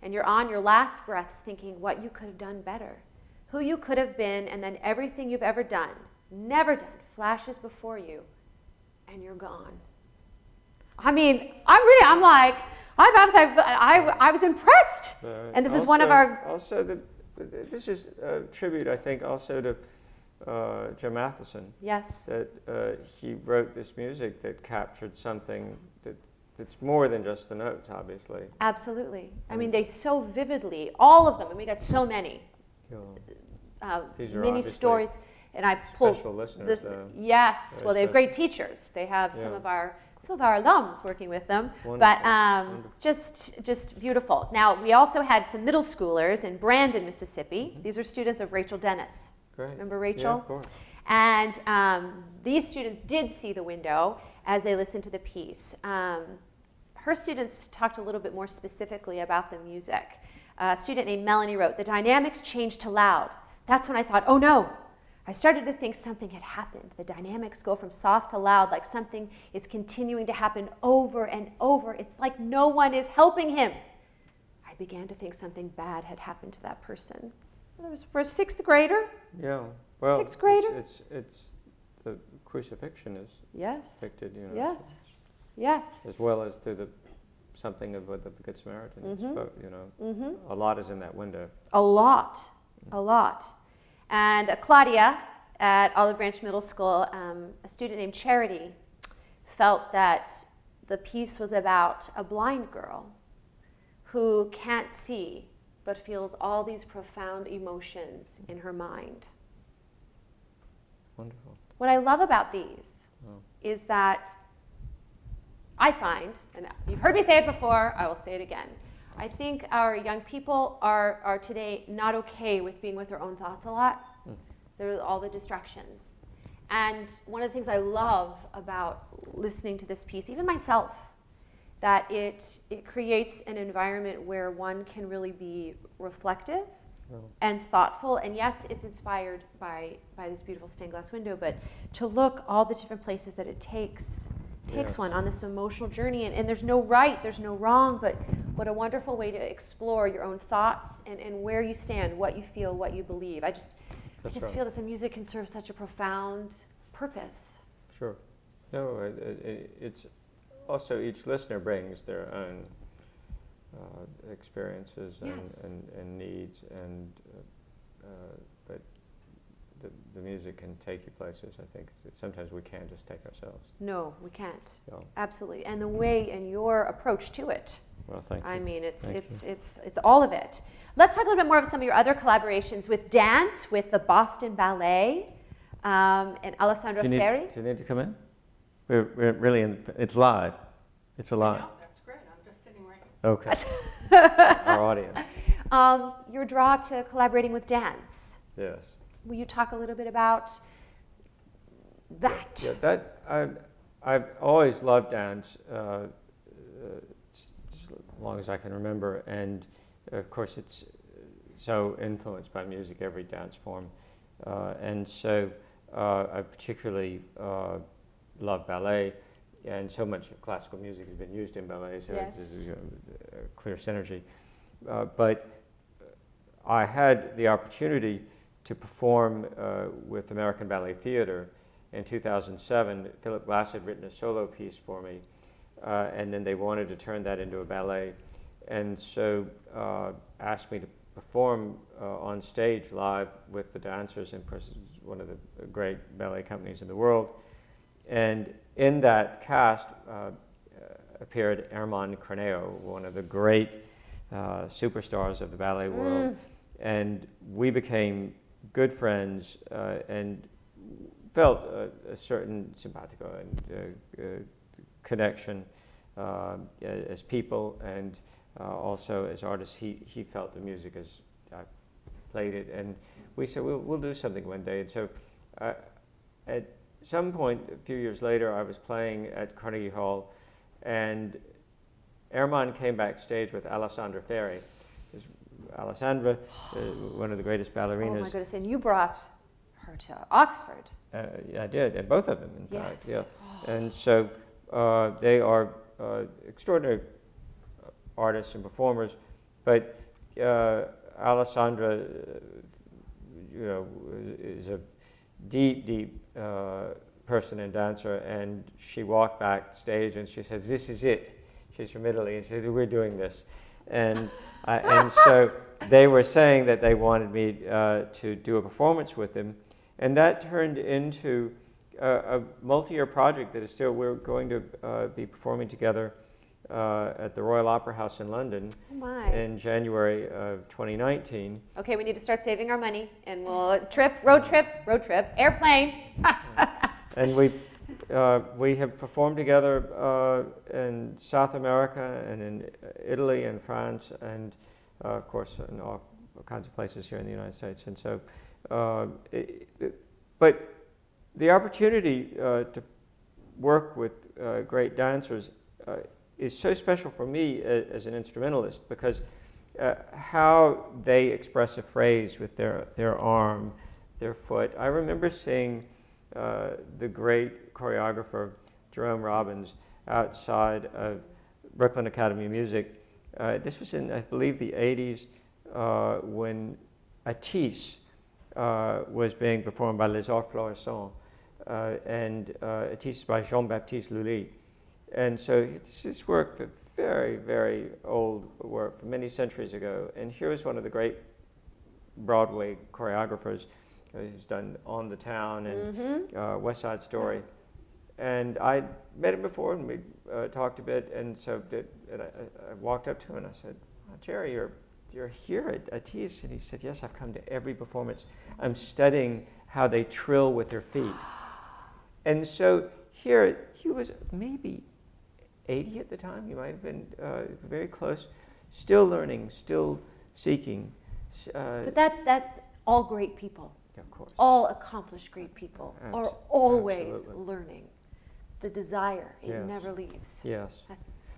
and you're on your last breaths thinking what you could have done better, who you could have been, and then everything you've ever done, never done, flashes before you, and you're gone. I mean, I'm like, I was impressed. And this is one of our... Also, this is a tribute, I think, also to Joe Matheson. Yes. That he wrote this music that captured something that's more than just the notes, obviously. Absolutely. I mean, they so vividly, all of them, and we got so many. These are many stories. And I pulled special listeners, this. though. Yes. Well, they have special. great teachers. They have some of our alums working with them. Wonderful. But Wonderful. just beautiful. Now, we also had some middle schoolers in Brandon, Mississippi. These are students of Rachel Dennis. Great. Remember Rachel? Yeah, of course. And these students did see the window as they listened to the piece. Her students talked a little bit more specifically about the music. A student named Melanie wrote, "The dynamics changed to loud. That's when I thought, oh no. I started to think something had happened. The dynamics go from soft to loud, like something is continuing to happen over and over. It's like no one is helping him. I began to think something bad had happened to that person." Well, that was for a sixth grader. Yeah. Well, sixth grader. It's the crucifixion is depicted, you know. Yes. Yes. As well as through something of what the Good Samaritan spoke, you know. A lot is in that window. A lot. And Claudia at Olive Branch Middle School, a student named Charity, felt that the piece was about a blind girl who can't see but feels all these profound emotions in her mind. Wonderful. What I love about these is that I find, and you've heard me say it before, I will say it again, I think our young people are today not okay with being with their own thoughts a lot. There's all the distractions. And one of the things I love about listening to this piece, even myself, that it creates an environment where one can really be reflective and thoughtful. And yes, it's inspired by this beautiful stained glass window, but to look all the different places that it takes one on this emotional journey. And there's no right, there's no wrong, but What a wonderful way to explore your own thoughts and where you stand, what you feel, what you believe. I just Right. feel that the music can serve such a profound purpose. Sure. No, it's also each listener brings their own experiences Yes. and needs, and but the music can take you places. I think sometimes we can't just take ourselves. No, we can't. So, Absolutely. And the way and your approach to it. well, thank you. I mean, Thank you. it's all of it. Let's talk a little bit more about some of your other collaborations with dance, with the Boston Ballet, and Alessandro Ferri. Do you need to come in? We're really it's live. It's alive. No, that's great. I'm just sitting right here. Okay. Our audience. Your draw to collaborating with dance. Yes. Will you talk a little bit about that? Yeah, that I've always loved dance, as long as I can remember, and of course it's so influenced by music, every dance form, and so I particularly love ballet, and so much of classical music has been used in ballet, so Yes. it's a clear synergy. But I had the opportunity to perform with American Ballet Theatre in 2007. Philip Glass had written a solo piece for me, and then they wanted to turn that into a ballet, and so asked me to perform on stage live with the dancers, and of course it's one of the great ballet companies in the world. And in that cast appeared Herman Cornejo, one of the great superstars of the ballet world, and we became good friends and felt a certain simpatico and connection as people, and also as artists. He felt the music as I played it, and we said we'll do something one day. And so at some point a few years later, I was playing at Carnegie Hall, and Herman came backstage with Alessandra Ferri. Alessandra, one of the greatest ballerinas. Oh my goodness! And you brought her to Oxford. I did, and both of them, in Yes. fact. Yeah. And so they are extraordinary artists and performers, but Alessandra, is a deep person and dancer, and she walked backstage and she says, "This is it." She's from Italy, and she said, "We're doing this," and so they were saying that they wanted me to do a performance with them, and that turned into a multi-year project that is still, we're going to be performing together at the Royal Opera House in London in January of 2019. Okay, we need to start saving our money, and we'll road trip, airplane. And we have performed together in South America and in Italy and France, and of course in all kinds of places here in the United States. And so, but the opportunity to work with great dancers is so special for me as an instrumentalist, because how they express a phrase with their arm, their foot. I remember seeing the great choreographer Jerome Robbins outside of Brooklyn Academy of Music. This was in, I believe, the 80s when Atisse was being performed by Les Arts Florissants, and Atisse by Jean-Baptiste Lully. And so this work, very, very old work from many centuries ago. And here was one of the great Broadway choreographers who's done On the Town and West Side Story. And I met him before, and we talked a bit. And so I walked up to him and I said, "Jerry, you're here at Atisse?" And he said, "Yes, I've come to every performance. I'm studying how they trill with their feet." And so here, he was maybe 80 at the time. He might have been very close, still learning, still seeking. But that's all great people. Yeah, of course. All accomplished great people are always Absolutely. learning. The desire, it Yes. never leaves. Yes,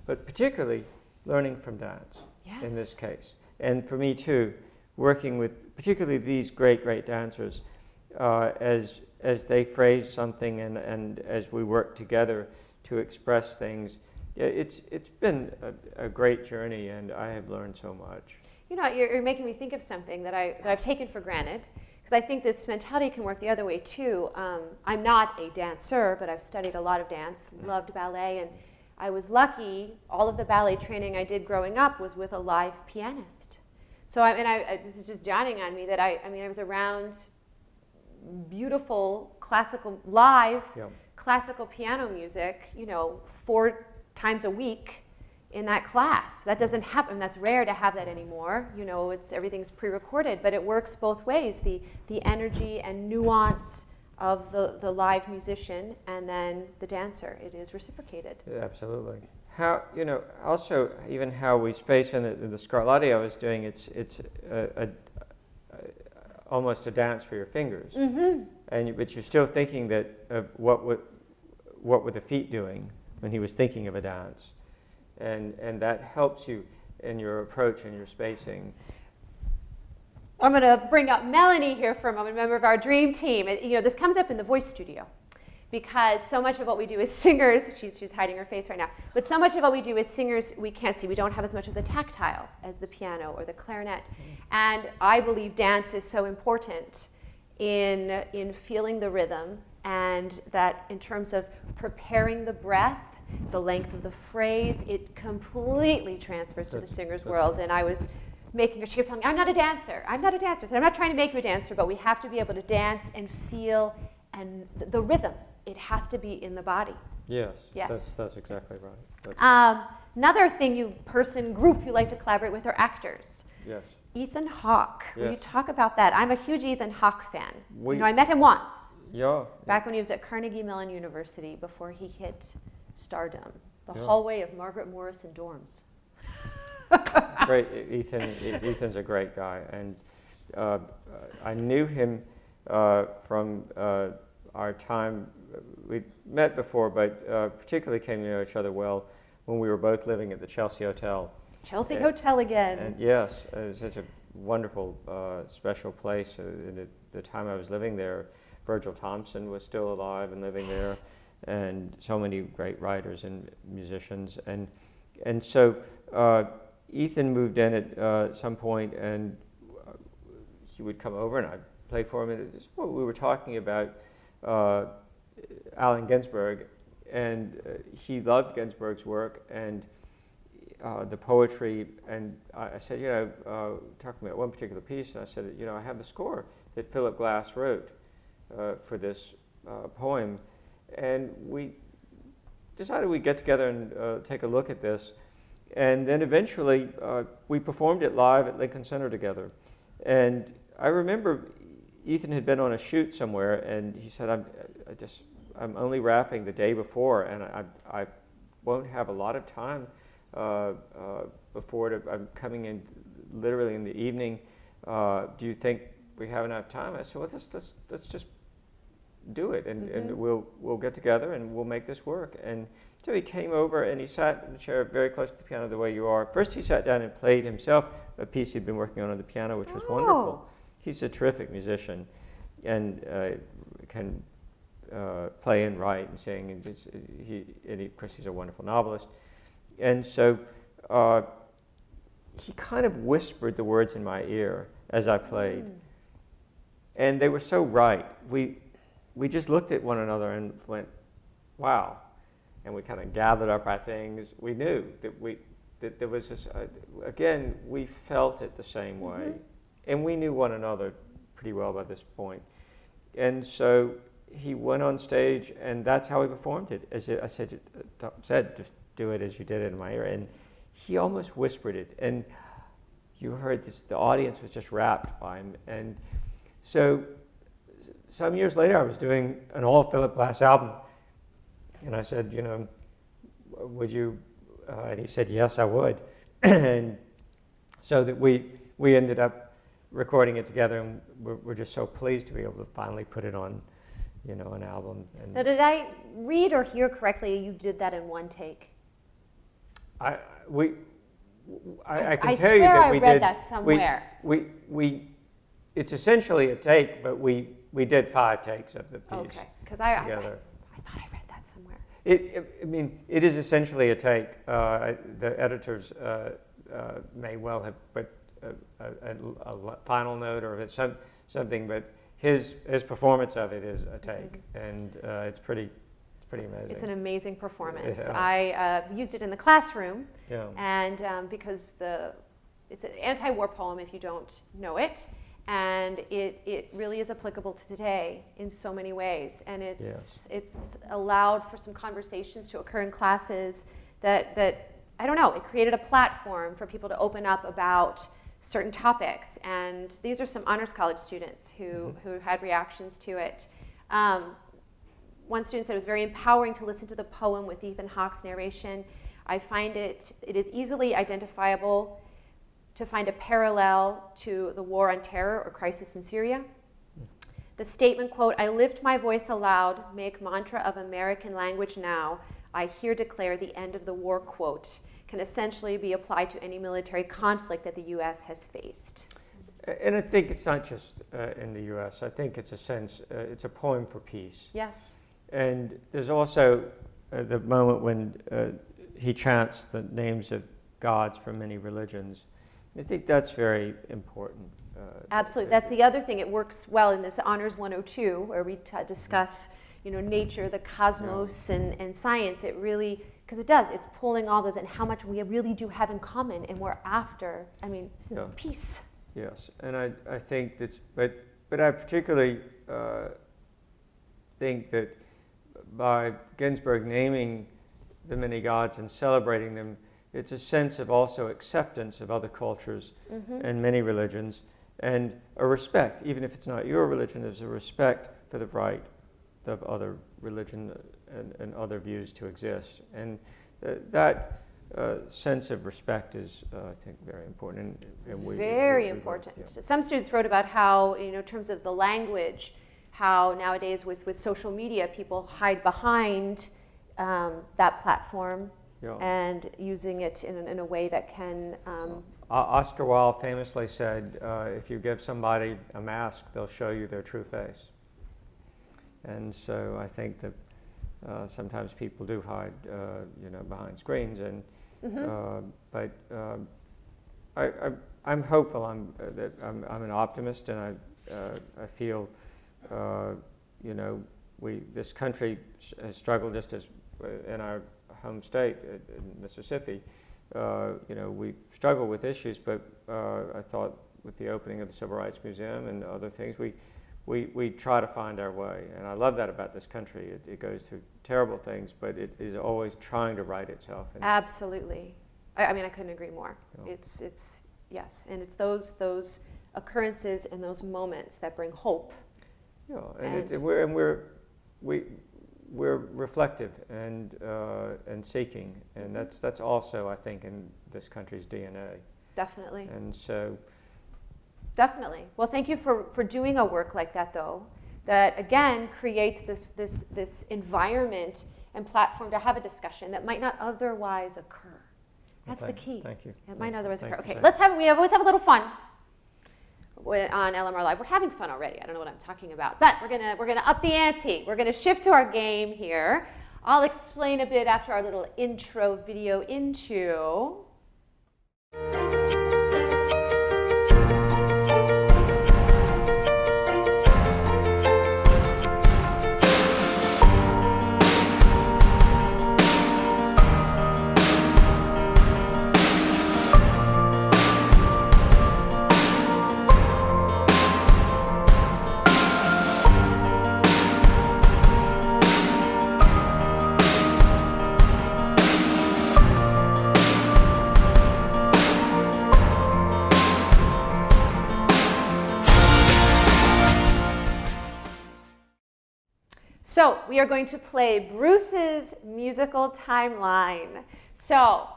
but particularly learning from dance in this case. And for me too, working with particularly these great dancers, as they phrase something and as we work together to express things, Yeah, it's been a great journey, and I have learned so much. You know, you're making me think of something that I've taken for granted, because I think this mentality can work the other way too. I'm not a dancer, but I've studied a lot of dance, loved ballet, and I was lucky. All of the ballet training I did growing up was with a live pianist. So this is just dawning on me that I was around beautiful classical live classical piano music, 4 times a week in that class. That doesn't happen. That's rare to have that anymore. Everything's pre-recorded, but it works both ways. The energy and nuance of the live musician and then the dancer. It is reciprocated. Yeah, absolutely. How, also even how we space in the Scarlatti I was doing, it's almost a dance for your fingers. Mm-hmm. But you're still thinking that what were the feet doing when he was thinking of a dance. And that helps you in your approach and your spacing. I'm going to bring up Melanie here for a moment, member of our dream team. This comes up in the voice studio because so much of what we do as singers, she's hiding her face right now, but so much of what we do as singers we can't see. We don't have as much of the tactile as the piano or the clarinet. And I believe dance is so important in feeling the rhythm, and that in terms of preparing the breath, the length of the phrase, it completely transfers to the singer's world. And I was making her, she kept telling me, I'm not a dancer. I said, I'm not trying to make you a dancer, but we have to be able to dance and feel, and the rhythm, it has to be in the body. Yes. Yes. That's exactly right. Another group you like to collaborate with are actors. Yes. Ethan Hawke. Yes. Will you talk about that? I'm a huge Ethan Hawke fan. I met him once. Yeah. Back when he was at Carnegie Mellon University before he hit stardom. The hallway of Margaret Morrison dorms. Great, Ethan's a great guy, and I knew him from our time. We met before, but particularly came to know each other well when we were both living at the Chelsea Hotel. Chelsea Hotel again. And yes, it was such a wonderful, special place. In the time I was living there, Virgil Thompson was still alive and living there, and so many great writers and musicians. And so Ethan moved in at some point, and he would come over and I'd play for him. And we were talking about Allen Ginsberg, and he loved Ginsberg's work and the poetry. And I said, talking about one particular piece, and I said, I have the score that Philip Glass wrote for this poem. And we decided we'd get together and take a look at this. And then eventually we performed it live at Lincoln Center together. And I remember Ethan had been on a shoot somewhere, and he said, I'm only rapping the day before, and I won't have a lot of time before I'm coming in literally in the evening. Do you think we have enough time? I said, well, let's just do it, and we'll get together and we'll make this work. And so he came over and he sat in a chair very close to the piano the way you are. First he sat down and played himself a piece he'd been working on the piano, which was wonderful. He's a terrific musician and can play and write and sing, and of course he's a wonderful novelist. And so he kind of whispered the words in my ear as I played. And they were so right. We just looked at one another and went, wow. And we kind of gathered up our things. We knew that there was this, again, we felt it the same way. And we knew one another pretty well by this point. And so he went on stage, and that's how he performed it. As I said, just do it as you did it in my ear. And he almost whispered it. And you heard this, the audience was just rapt by him. And so some years later, I was doing an all Philip Glass album. And I said, would you? And he said, yes, I would. And so that we ended up recording it together, and we're just so pleased to be able to finally put it on, an album. And now, did I read or hear correctly? You did that in one take. I can tell you that I read that somewhere. It's essentially a take, but we did 5 takes of the piece. Okay, because together. I thought I read that somewhere. I mean, it is essentially a take. The editors may well have put a final note or something, but his performance of it is a take, and it's pretty amazing. It's an amazing performance. Yeah. I used it in the classroom, Yeah. and because it's an anti-war poem if you don't know it, and it really is applicable to today in so many ways, and it's allowed for some conversations to occur in classes that I don't know, it created a platform for people to open up about certain topics, and these are some honors college students who had reactions to it. One student said it was very empowering to listen to the poem with Ethan Hawke's narration. I find it is easily identifiable to find a parallel to the war on terror or crisis in Syria. The statement, quote, "I lift my voice aloud, make mantra of American language now, I here declare the end of the war," quote, can essentially be applied to any military conflict that the U.S. has faced. And I think it's not just in the U.S. I think it's it's a poem for peace. Yes. And there's also the moment when he chants the names of gods from many religions. I think that's very important. Absolutely. That's the other thing. It works well in this Honors 102, where we discuss, nature, the cosmos, and science. It really, because it does, it's pulling all those and how much we really do have in common, and we're after, peace. Yes, and I think that's, but I particularly think that by Ginsberg naming the many gods and celebrating them, it's a sense of also acceptance of other cultures and many religions, and a respect, even if it's not your religion, there's a respect for the right of other religion and other views to exist. And that sense of respect is, I think, very important. And very important. Yeah. Some students wrote about how, in terms of the language, how nowadays with social media, people hide behind that platform. Yeah. And using it in a way that can... Oscar Wilde famously said, if you give somebody a mask, they'll show you their true face. And so I think that sometimes people do hide, behind screens. And but I'm hopeful. I'm an optimist, and I feel, this country has struggled just as in our home state in Mississippi. We struggle with issues, but I thought with the opening of the Civil Rights Museum and other things, we try to find our way, and I love that about this country. It goes through terrible things, but it is always trying to right itself. Absolutely. I couldn't agree more. Yeah. It's yes, and it's those occurrences and those moments that bring hope. Yeah, and we're reflective and seeking, and that's also, I think, in this country's DNA. Definitely. And so. Definitely. Well, thank you for doing a work like that, though, that again creates this environment and platform to have a discussion that might not otherwise occur. That's the key. Thank you. It might not otherwise occur. Okay, we always have a little fun on LMR Live. We're having fun already. I don't know what I'm talking about, but we're gonna up the ante. We're gonna shift to our game here. I'll explain a bit after our little intro video into. So we are going to play Bruce's musical timeline. So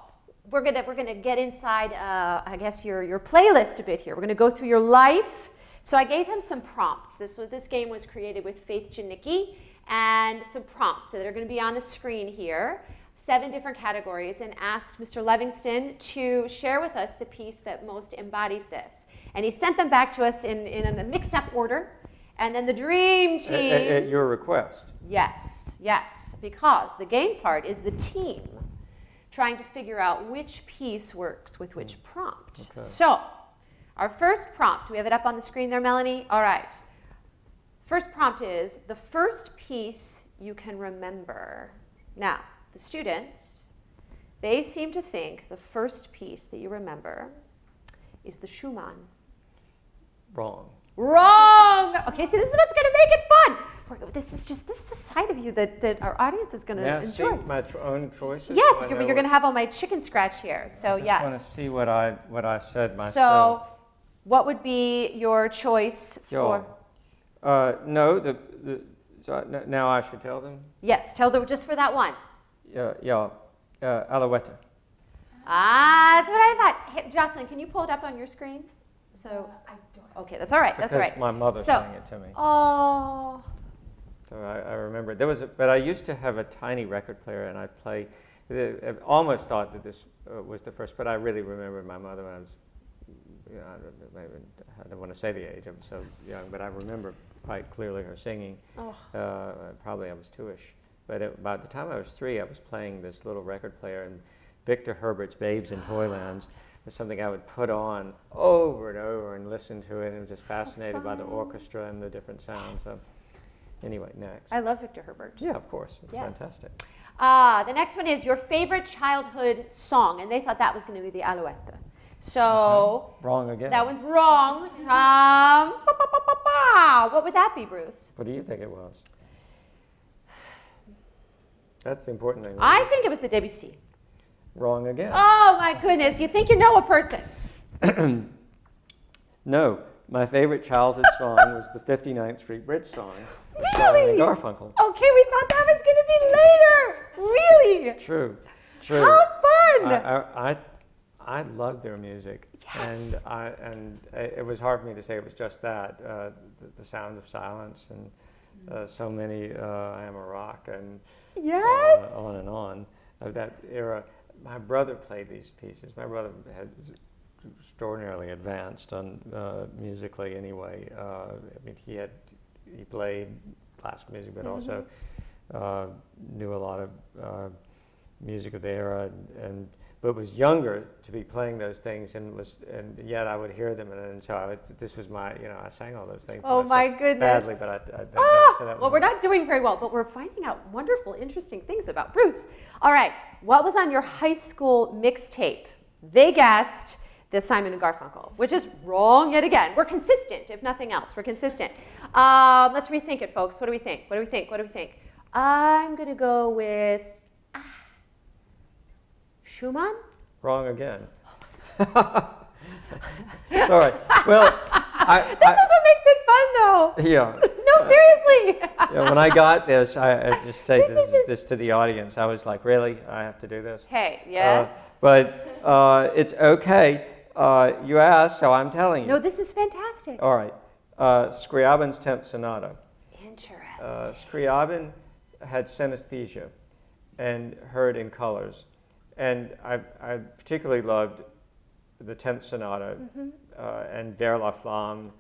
we're gonna get inside, I guess, your playlist a bit here. We're gonna go through your life. So I gave him some prompts. This game was created with Faith Janicki, and some prompts that are going to be on the screen here. 7 different categories, and asked Mr. Levingston to share with us the piece that most embodies this. And he sent them back to us in a mixed up order. And then the dream team... At your request. Yes, yes, because the game part is the team trying to figure out which piece works with which prompt. Okay. So, our first prompt, do we have it up on the screen there, Melanie? All right. First prompt is the first piece you can remember. Now, the students, they seem to think the first piece that you remember is the Schumann. Wrong. Wrong! Okay, see, this is what's going to make it fun. This is a side of you that our audience is going to enjoy. See my own choices? Yes, you're going to have all my chicken scratch here. So, yes. I want to see what I said myself. So, what would be your choice for? No, now I should tell them? Yes, tell them just for that one. Alouette. That's what I thought. Hey, Jocelyn, can you pull it up on your screen? So I don't. okay, that's all right. Because That's all right. my mother sang it to me. Oh. So I remember but I used to have a tiny record player, and I'd play. I almost thought that this was the first, but I really remembered my mother when I was. I don't want to say the age. I'm so young, but I remember quite clearly her singing. Oh. Probably I was 2-ish, but by the time I was 3, I was playing this little record player, and Victor Herbert's "Babes in Toylands" was something I would put on over and over and listen to it, and was just fascinated by the orchestra and the different sounds. So, anyway, next. I love Victor Herbert. Yeah, of course. It's Yes. fantastic. The next one is your favorite childhood song, and they thought that was going to be the Alouette. So Wrong again. that one's wrong. What would that be, Bruce? What do you think it was? That's the important thing. I think it was the Debussy. Wrong again. Oh my goodness! You think you know a person? No, my favorite childhood song was the 59th Street Bridge song. Really? Garfunkel. Okay, we thought that was going to be later. Really? True. How fun! I loved their music, Yes. and it was hard for me to say it was just that. The Sound of Silence and so many I Am a Rock and Yes. on and on of that era. My brother played these pieces. My brother had extraordinarily advanced on musically anyway. I mean, he played classical music, but also knew a lot of music of the era, but was younger to be playing those things, and yet I would hear them, and so this was my, I sang all those things. Oh my goodness. Badly, but Well, we're not doing very well, but we're finding out wonderful, interesting things about Bruce. All right, what was on your high school mixtape? They guessed the Simon and Garfunkel, which is wrong yet again. We're consistent, if nothing else. We're consistent. Let's rethink it, folks. What do we think? What do we think? What do we think? I'm going to go with Schumann? Wrong again. Sorry. Well, this is what makes it fun, though. Yeah. No, seriously. When I got this, I just say this to the audience. I was like, really? I have to do this? Hey, yes. But it's okay. You asked, so I'm telling you. No, this is fantastic. All right. Scriabin's 10th Sonata. Interesting. Scriabin had synesthesia and heard in colors. And I particularly loved the 10th Sonata and Vers la Flamme,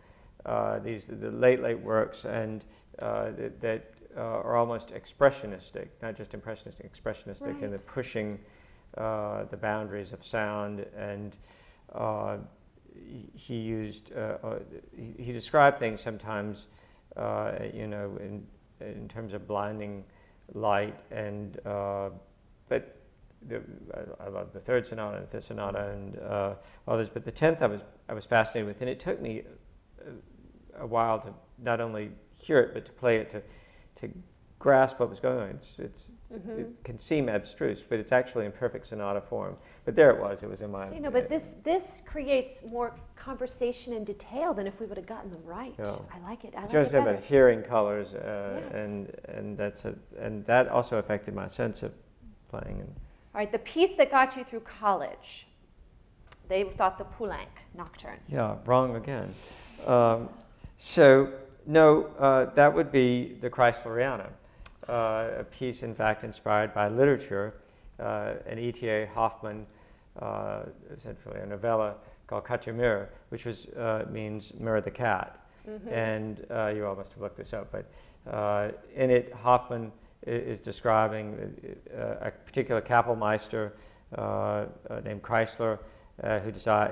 the late works, and that are almost expressionistic, not just impressionistic, expressionistic, in the pushing the boundaries of sound. And he used, he described things sometimes, in terms of blinding light, and but. I love the third sonata and fifth sonata and others, but the 10th I was fascinated with, and it took me a while to not only hear it but to play it, to grasp what was going on. It can seem abstruse, but it's actually in perfect sonata form. But there it was in my. See, no, but this creates more conversation and detail than if we would have gotten them right. Yeah. I like it. I like Just it better. about hearing colors, Yes. and that also affected my sense of playing. All right, the piece that got you through college, they thought the Poulenc Nocturne. Yeah, wrong again. So, no, that would be the Kreisleriana, a piece, in fact, inspired by literature, an E.T.A. Hoffmann, essentially a novella called Katimir, which means Mirror the Cat. And you all must have looked this up, but in it, Hoffman is describing a particular Kapellmeister named Chrysler,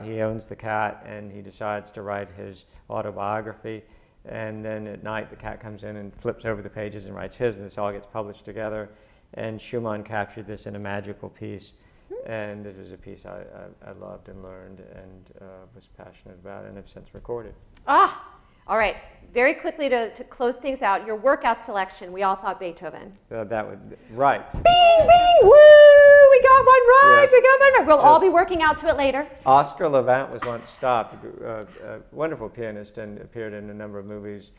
he owns the cat, and he decides to write his autobiography. And then at night, the cat comes in and flips over the pages and writes his, and this all gets published together. And Schumann captured this in a magical piece. And it was a piece I loved and learned and was passionate about and have since recorded. All right. Very quickly to close things out, your workout selection, we all thought Beethoven. Right. Bing, bing, woo! We got one right, Yes. we got one right. We'll Yes. all be working out to it later. Oscar Levant was once stopped, a wonderful pianist, and appeared in a number of movies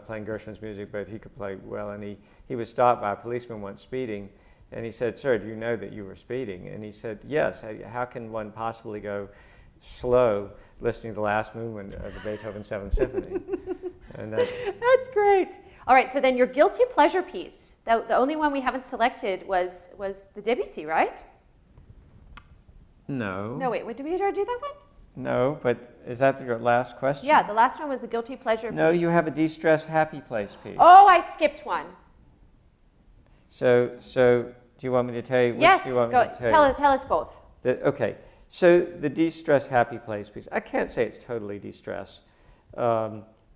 playing Gershwin's music, but he could play well. And he was stopped by a policeman once speeding, and he said, "Sir, do you know that you were speeding?" And he said, "Yes. How can one possibly go slow listening to the last movement of the Beethoven 7th Symphony?" And That's great. All right, so then your guilty pleasure piece, the only one we haven't selected was the Debussy, right? No. No, wait, did we already do that one? No, but is that your last question? Yeah, the last one was the guilty pleasure No, piece. you have a de-stress happy place piece. Oh, I skipped one. So do you want me to tell you? Which Yes, do you want go, me to tell you? tell us both. Okay, so the de-stress happy place piece, I can't say it's totally de-stress.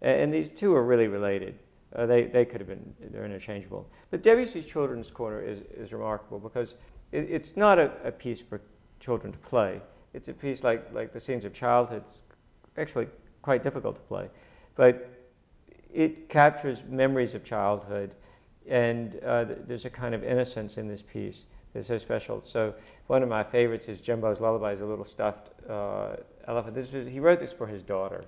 And these two are really related. They could have been, they're interchangeable. But Debussy's Children's Corner is remarkable because it's not a piece for children to play. It's a piece like the scenes of childhood. It's actually quite difficult to play. But it captures memories of childhood, and there's a kind of innocence in this piece that's so special. So one of my favorites is Jumbo's Lullaby, is a little stuffed elephant. He wrote this for his daughter,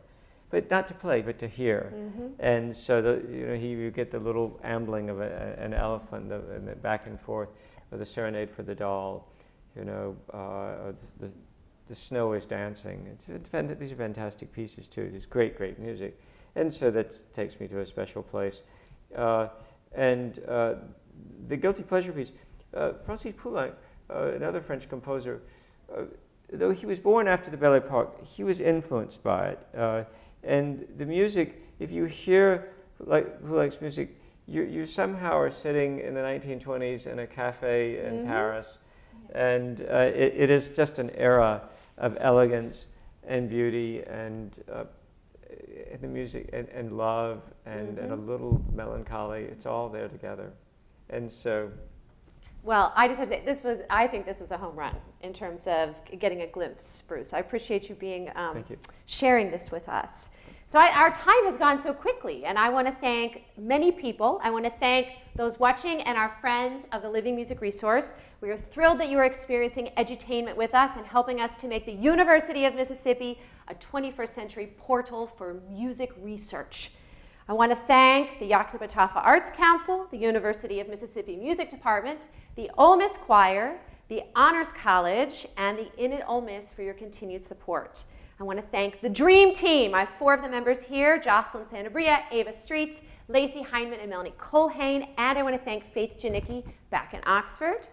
but not to play, but to hear. Mm-hmm. And so you get the little ambling of an elephant, and the back and forth, or the serenade for the doll, or the snow is dancing. These are fantastic pieces too. It's great, great music. And so that takes me to a special place. And the guilty pleasure piece, Francis Poulenc, another French composer, though he was born after the Belle Epoque, he was influenced by it. And the music, if you hear Poulenc's music, you somehow are sitting in the 1920s in a cafe in Paris. And it is just an era of elegance and beauty and the music and love and a little melancholy. It's all there together. And so... Well, I just have to say, I think this was a home run in terms of getting a glimpse, Bruce. I appreciate you being sharing this with us. So our time has gone so quickly, and I want to thank many people. I want to thank those watching and our friends of the Living Music Resource. We are thrilled that you are experiencing edutainment with us and helping us to make the University of Mississippi a 21st century portal for music research. I want to thank the Yoknapatawpha Arts Council, the University of Mississippi Music Department, the Ole Miss Choir, the Honors College, and the Inn at Ole Miss for your continued support. I want to thank the Dream Team. I have 4 of the members here: Jocelyn Santabria, Ava Street, Lacey Hindman, and Melanie Colhane. And I want to thank Faith Janicki back in Oxford.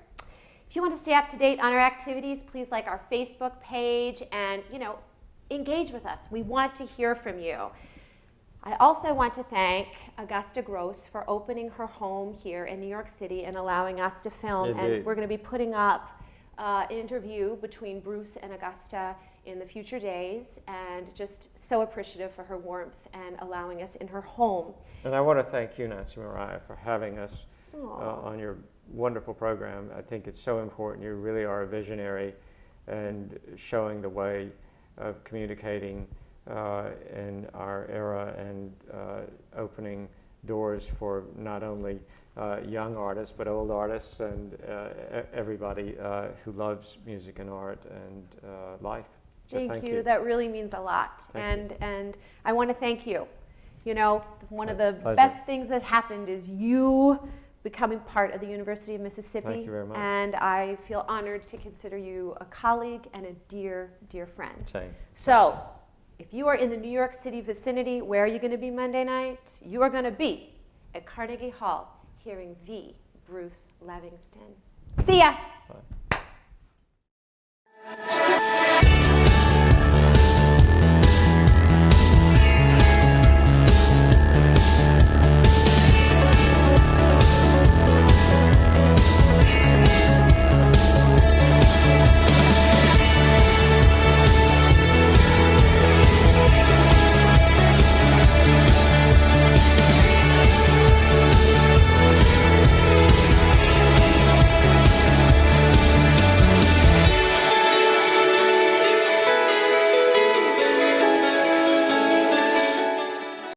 If you want to stay up to date on our activities, please like our Facebook page and, engage with us. We want to hear from you. I also want to thank Augusta Gross for opening her home here in New York City and allowing us to film. Indeed. And we're going to be putting up an interview between Bruce and Augusta in the future days, and just so appreciative for her warmth and allowing us in her home. And I want to thank you, Nancy Mariah, for having us on your wonderful program. I think it's so important. You really are a visionary and showing the way of communicating in our era and opening doors for not only young artists but old artists and everybody who loves music and art and life. So thank you. That really means a lot. And I want to thank you. One of the best things that happened is you becoming part of the University of Mississippi. Thank you very much. And I feel honored to consider you a colleague and a dear, dear friend. Same. So, if you are in the New York City vicinity, where are you going to be Monday night? You are going to be at Carnegie Hall hearing the Bruce Levingston. See ya! Bye.